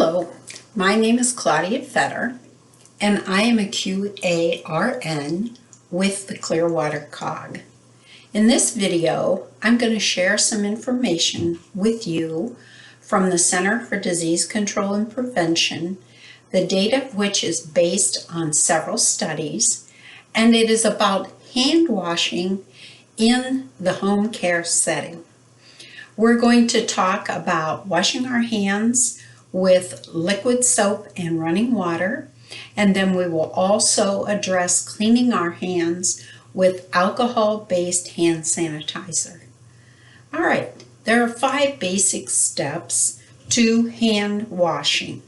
Hello, my name is Claudia Fetter, and I am a QARN with the Clearwater COG. In this video, I'm going to share some information with you from the Center for Disease Control and Prevention, the data of which is based on several studies, and it is about hand washing in the home care setting. We're going to talk about washing our hands with liquid soap and running water, and then we will also address cleaning our hands with alcohol-based hand sanitizer. All right, there are 5 basic steps to hand washing.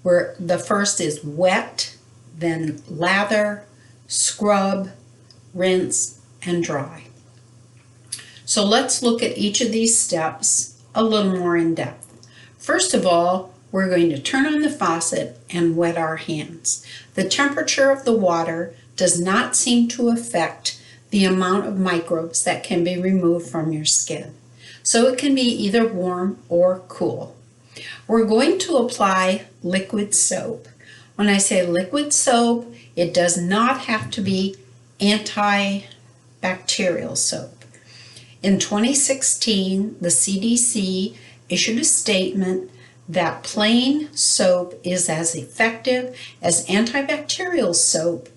The first is wet, then lather, scrub, rinse, and dry. So let's look at each of these steps a little more in depth. First of all, we're going to turn on the faucet and wet our hands. The temperature of the water does not seem to affect the amount of microbes that can be removed from your skin. So it can be either warm or cool. We're going to apply liquid soap. When I say liquid soap, it does not have to be antibacterial soap. In 2016, the CDC issued a statement that plain soap is as effective as antibacterial soap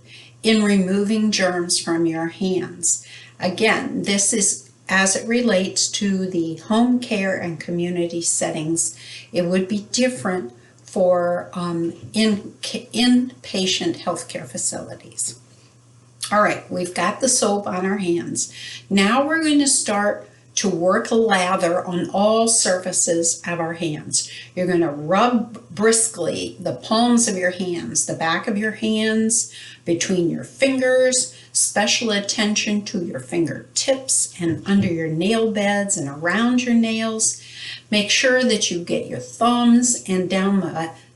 in removing germs from your hands. Again, this is as it relates to the home care and community settings. It would be different for inpatient healthcare facilities. All right, we've got the soap on our hands. Now we're going to start to work a lather on all surfaces of our hands. You're going to rub briskly the palms of your hands, the back of your hands, between your fingers, special attention to your fingertips and under your nail beds and around your nails. Make sure that you get your thumbs and down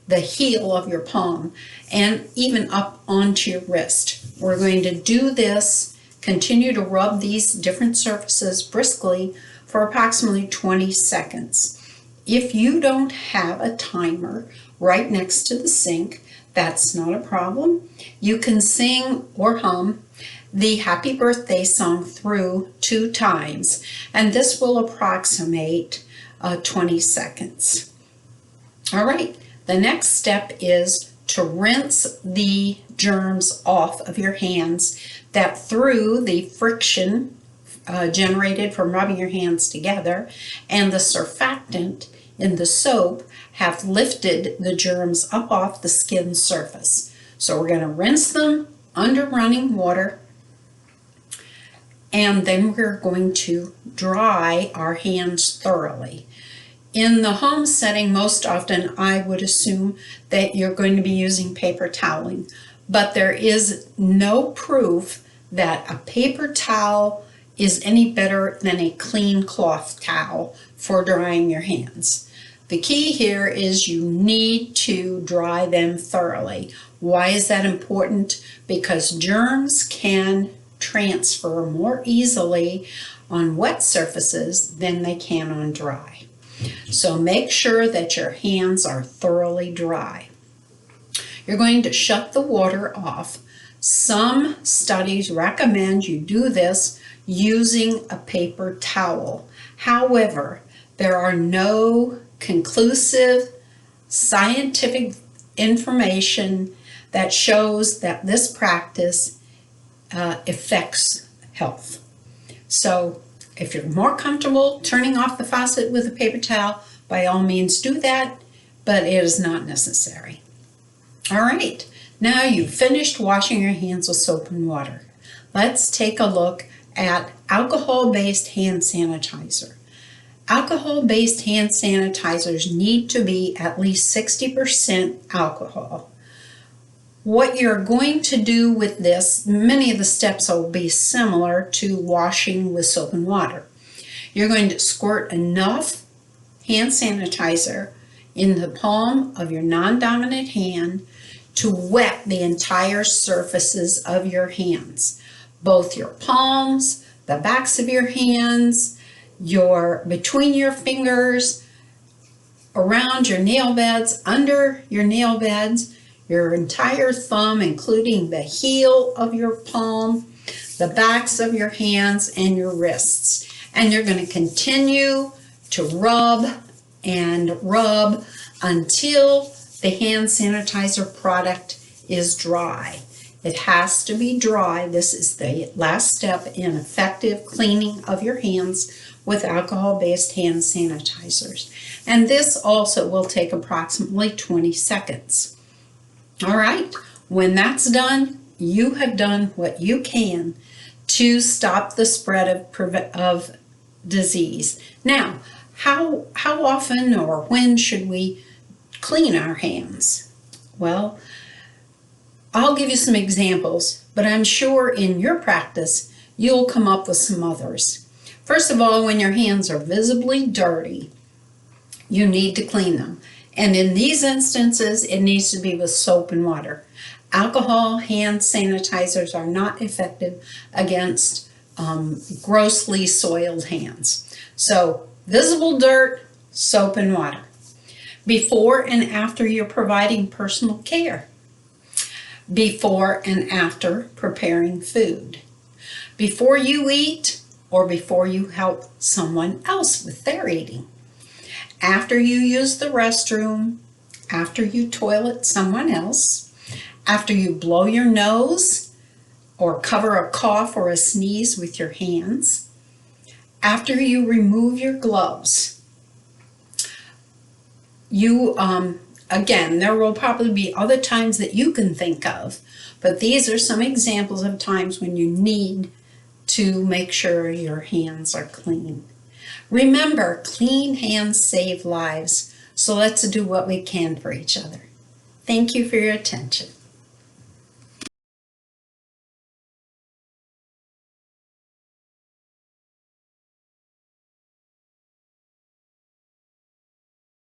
the heel of your palm and even up onto your wrist. We're going to do this, continue to rub these different surfaces briskly for approximately 20 seconds. If you don't have a timer right next to the sink, that's not a problem. You can sing or hum the happy birthday song through 2 times, and this will approximate 20 seconds. All right, the next step is to rinse the germs off of your hands that through the friction generated from rubbing your hands together and the surfactant in the soap have lifted the germs up off the skin surface. So we're going to rinse them under running water, and then we're going to dry our hands thoroughly. In the home setting, most often I would assume that you're going to be using paper toweling, but there is no proof that a paper towel is any better than a clean cloth towel for drying your hands. The key here is you need to dry them thoroughly. Why is that important? Because germs can transfer more easily on wet surfaces than they can on dry. So make sure that your hands are thoroughly dry. You're going to shut the water off. Some studies recommend you do this using a paper towel. However, there are no conclusive scientific information that shows that this practice affects health. So if you're more comfortable turning off the faucet with a paper towel, by all means do that, but it is not necessary. All right, now you've finished washing your hands with soap and water. Let's take a look at alcohol-based hand sanitizer. Alcohol-based hand sanitizers need to be at least 60% alcohol. What you're going to do with this, many of the steps will be similar to washing with soap and water. You're going to squirt enough hand sanitizer in the palm of your non-dominant hand to wet the entire surfaces of your hands, both your palms, the backs of your hands, between your fingers, around your nail beds, under your nail beds, your entire thumb, including the heel of your palm, the backs of your hands, and your wrists. And you're going to continue to rub and rub until the hand sanitizer product is dry. It has to be dry. This is the last step in effective cleaning of your hands with alcohol-based hand sanitizers. And this also will take approximately 20 seconds. All right, when that's done, you have done what you can to stop the spread of disease. Now, how often or when should we clean our hands? Well, I'll give you some examples, but I'm sure in your practice you'll come up with some others. First of all, when your hands are visibly dirty, you need to clean them. And in these instances, it needs to be with soap and water. Alcohol hand sanitizers are not effective against grossly soiled hands. So, visible dirt, soap and water. Before and after you're providing personal care. Before and after preparing food. Before you eat or before you help someone else with their eating. After you use the restroom, after you toilet someone else, after you blow your nose or cover a cough or a sneeze with your hands, after you remove your gloves. Again, there will probably be other times that you can think of, but these are some examples of times when you need to make sure your hands are clean. Remember, clean hands save lives, so let's do what we can for each other. Thank you for your attention.